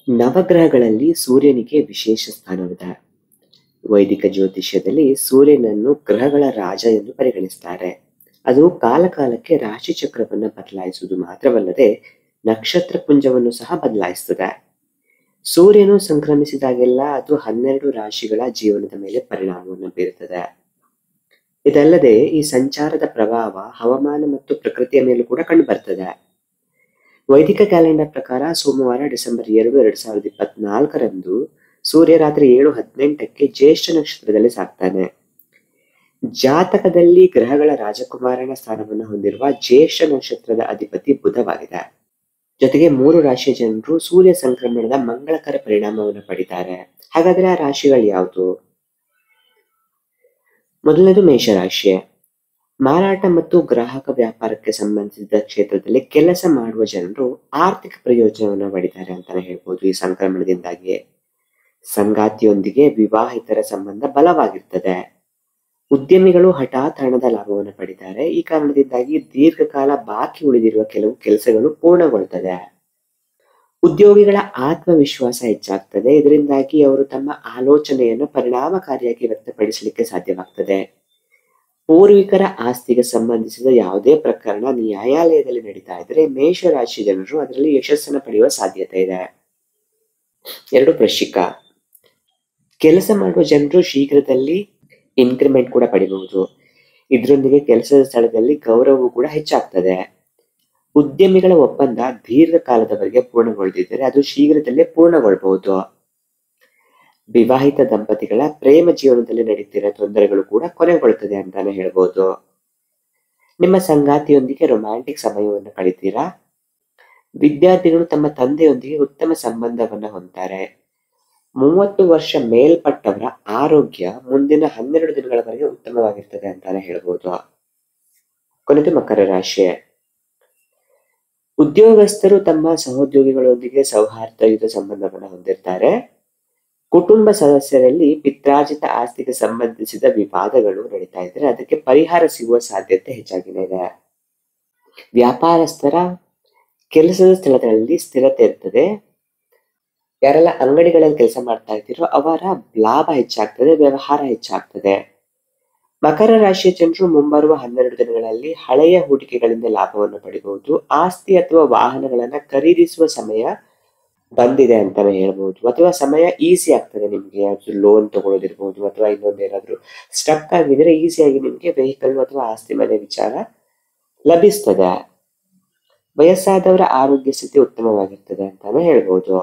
ನವಗ್ರಹಗಳಲ್ಲಿ ಸೂರ್ಯನಿಗೆ ವಿಶೇಷ ಸ್ಥಾನವಿದೆ. ವೈದಿಕ ಜ್ಯೋತಿಷ್ಯದಲ್ಲಿ ಸೂರ್ಯನನ್ನು ಗ್ರಹಗಳ ರಾಜ ಎಂದು ಪರಿಗಣಿಸುತ್ತಾರೆ. ಅದು ಕಾಲಕಾಲಕ್ಕೆ ರಾಶಿ ಚಕ್ರವನ್ನು ಬದಲಾಯಿಸುವುದು ಮಾತ್ರವಲ್ಲದೆ ನಕ್ಷತ್ರ ಪುಂಜವನ್ನು ಸಹ ಬದಲಾಯಿಸುತ್ತದೆ. ಸೂರ್ಯನು ಸಂಕ್ರಮಿಸಿದಾಗೆಲ್ಲ ಅದು 12 ರಾಶಿಗಳ ಜೀವನದ ಮೇಲೆ ಪರಿಣಾಮವನ್ನು ಬೀರುತ್ತದೆ. ಇದಲ್ಲದೆ ಈ ಸಂಚಾರದ ಪ್ರಭಾವ ಹವಾಮಾನ ಮತ್ತು ಪ್ರಕೃತಿಯ ಮೇಲೂ ಕೂಡ ಕಂಡುಬರ್ತದೆ. ವೈದಿಕ ಕ್ಯಾಲೆಂಡರ್ ಪ್ರಕಾರ ಸೋಮವಾರ ಡಿಸೆಂಬರ್ 2, 2024ರಂದು ಸೂರ್ಯ ರಾತ್ರಿ 7:18ಕ್ಕೆ ಜ್ಯೇಷ್ಠ ನಕ್ಷತ್ರದಲ್ಲಿ ಸಾಗ್ತಾನೆ. ಜಾತಕದಲ್ಲಿ ಗ್ರಹಗಳ ರಾಜಕುಮಾರನ ಸ್ಥಾನವನ್ನು ಹೊಂದಿರುವ ಜ್ಯೇಷ್ಠ ನಕ್ಷತ್ರದ ಅಧಿಪತಿ ಬುಧವಾಗಿದೆ. ಜೊತೆಗೆ 3 ರಾಶಿಯ ಜನರು ಸೂರ್ಯ ಸಂಕ್ರಮಣದ ಮಂಗಳಕರ ಪರಿಣಾಮವನ್ನು ಪಡಿತಾರೆ. ಹಾಗಾದ್ರೆ ಆ ರಾಶಿಗಳು ಯಾವುದು? ಮೊದಲನೇದು ಮೇಷರಾಶಿ. ಮಾರಾಟ ಮತ್ತು ಗ್ರಾಹಕ ವ್ಯಾಪಾರಕ್ಕೆ ಸಂಬಂಧಿಸಿದ ಕ್ಷೇತ್ರದಲ್ಲಿ ಕೆಲಸ ಮಾಡುವ ಜನರು ಆರ್ಥಿಕ ಪ್ರಯೋಜನವನ್ನು ಪಡಿತಾರೆ ಅಂತಾನೆ ಹೇಳ್ಬೋದು. ಈ ಸಂಕ್ರಮಣದಿಂದಾಗಿ ಸಂಗಾತಿಯೊಂದಿಗೆ ವಿವಾಹಿತರ ಸಂಬಂಧ ಬಲವಾಗಿರ್ತದೆ. ಉದ್ಯಮಿಗಳು ಹಠಾತ್ ಹಣದ ಲಾಭವನ್ನು ಪಡಿತಾರೆ. ಈ ಕಾರಣದಿಂದಾಗಿ ದೀರ್ಘಕಾಲ ಬಾಕಿ ಉಳಿದಿರುವ ಕೆಲವು ಕೆಲಸಗಳು ಪೂರ್ಣಗೊಳ್ತದೆ. ಉದ್ಯೋಗಿಗಳ ಆತ್ಮವಿಶ್ವಾಸ ಹೆಚ್ಚಾಗ್ತದೆ. ಇದರಿಂದಾಗಿ ಅವರು ತಮ್ಮ ಆಲೋಚನೆಯನ್ನು ಪರಿಣಾಮಕಾರಿಯಾಗಿ ವ್ಯಕ್ತಪಡಿಸಲಿಕ್ಕೆ ಸಾಧ್ಯವಾಗ್ತದೆ. ಪೂರ್ವಿಕರ ಆಸ್ತಿಗೆ ಸಂಬಂಧಿಸಿದ ಯಾವುದೇ ಪ್ರಕರಣ ನ್ಯಾಯಾಲಯದಲ್ಲಿ ನಡೀತಾ ಇದ್ರೆ ಮೇಷರಾಶಿ ಜನರು ಅದರಲ್ಲಿ ಯಶಸ್ಸನ್ನು ಪಡೆಯುವ ಸಾಧ್ಯತೆ ಇದೆ. 2 ವೃಶ್ಚಿಕ. ಕೆಲಸ ಮಾಡುವ ಜನರು ಶೀಘ್ರದಲ್ಲಿ ಇನ್ಕ್ರಿಮೆಂಟ್ ಕೂಡ ಪಡಿಬಹುದು. ಇದರೊಂದಿಗೆ ಕೆಲಸದ ಸ್ಥಳದಲ್ಲಿ ಗೌರವವು ಕೂಡ ಹೆಚ್ಚಾಗ್ತದೆ. ಉದ್ಯಮಿಗಳ ಒಪ್ಪಂದ ದೀರ್ಘಕಾಲದವರೆಗೆ ಪೂರ್ಣಗೊಳ್ಳದಿದ್ದರೆ ಅದು ಶೀಘ್ರದಲ್ಲೇ ಪೂರ್ಣಗೊಳ್ಳಬಹುದು. ವಿವಾಹಿತ ದಂಪತಿಗಳ ಪ್ರೇಮ ಜೀವನದಲ್ಲಿ ನಡೀತಿರೋ ತೊಂದರೆಗಳು ಕೂಡ ಕೊನೆಗೊಳ್ಳುತ್ತದೆ ಅಂತಾನೆ ಹೇಳ್ಬೋದು. ನಿಮ್ಮ ಸಂಗಾತಿಯೊಂದಿಗೆ ರೊಮ್ಯಾಂಟಿಕ್ ಸಮಯವನ್ನು ಕಳಿತೀರಾ. ವಿದ್ಯಾರ್ಥಿಗಳು ತಮ್ಮ ತಂದೆಯೊಂದಿಗೆ ಉತ್ತಮ ಸಂಬಂಧವನ್ನ ಹೊಂದ್ತಾರೆ. 30 ವರ್ಷ ಮೇಲ್ಪಟ್ಟವರ ಆರೋಗ್ಯ ಮುಂದಿನ 12 ದಿನಗಳವರೆಗೆ ಉತ್ತಮವಾಗಿರ್ತದೆ ಅಂತಾನೆ ಹೇಳ್ಬೋದು. ಕೊನೆದು ಮಕರ ರಾಶಿ. ಉದ್ಯೋಗಸ್ಥರು ತಮ್ಮ ಸಹೋದ್ಯೋಗಿಗಳೊಂದಿಗೆ ಸೌಹಾರ್ದಯುತ ಸಂಬಂಧವನ್ನು ಹೊಂದಿರ್ತಾರೆ. ಕುಟುಂಬ ಸದಸ್ಯರಲ್ಲಿ ಪಿತ್ರಾರ್ಜಿತ ಆಸ್ತಿಗೆ ಸಂಬಂಧಿಸಿದ ವಿವಾದಗಳು ನಡೀತಾ ಇದ್ರೆ ಅದಕ್ಕೆ ಪರಿಹಾರ ಸಿಗುವ ಸಾಧ್ಯತೆ ಹೆಚ್ಚಾಗಿದೆ ಇದೆ. ವ್ಯಾಪಾರಸ್ಥರ ಕೆಲಸದ ಸ್ಥಳದಲ್ಲಿ ಸ್ಥಿರತೆ ಇರ್ತದೆ. ಯಾರೆಲ್ಲ ಅಂಗಡಿಗಳಲ್ಲಿ ಕೆಲಸ ಮಾಡ್ತಾ ಇದ್ದೀರೋ ಅವರ ಲಾಭ ಹೆಚ್ಚಾಗ್ತದೆ, ವ್ಯವಹಾರ ಹೆಚ್ಚಾಗ್ತದೆ. ಮಕರ ರಾಶಿಯ ಜನರು ಮುಂಬರುವ 12 ದಿನಗಳಲ್ಲಿ ಹಳೆಯ ಹೂಡಿಕೆಗಳಿಂದ ಲಾಭವನ್ನು ಪಡಿಬಹುದು. ಆಸ್ತಿ ಅಥವಾ ವಾಹನಗಳನ್ನ ಖರೀದಿಸುವ ಸಮಯ ಬಂದಿದೆ ಅಂತಾನೆ ಹೇಳ್ಬಹುದು. ಅಥವಾ ಸಮಯ ಈಸಿ ಆಗ್ತದೆ ನಿಮ್ಗೆ. ಯಾವ್ದು ಲೋನ್ ತಗೊಳ್ಳೋದಿರ್ಬೋದು ಅಥವಾ ಇನ್ನೊಂದೇನಾದ್ರು ಸ್ಟಕ್ ಆಗಿದ್ರೆ ಈಸಿಯಾಗಿ ನಿಮ್ಗೆ ವೆಹಿಕಲ್ ಅಥವಾ ಆಸ್ತಿ ಮನೆ ವಿಚಾರ ಲಭಿಸ್ತದೆ. ವಯಸ್ಸಾದವರ ಆರೋಗ್ಯ ಸ್ಥಿತಿ ಉತ್ತಮವಾಗಿರ್ತದೆ ಅಂತಾನೆ ಹೇಳ್ಬೋದು.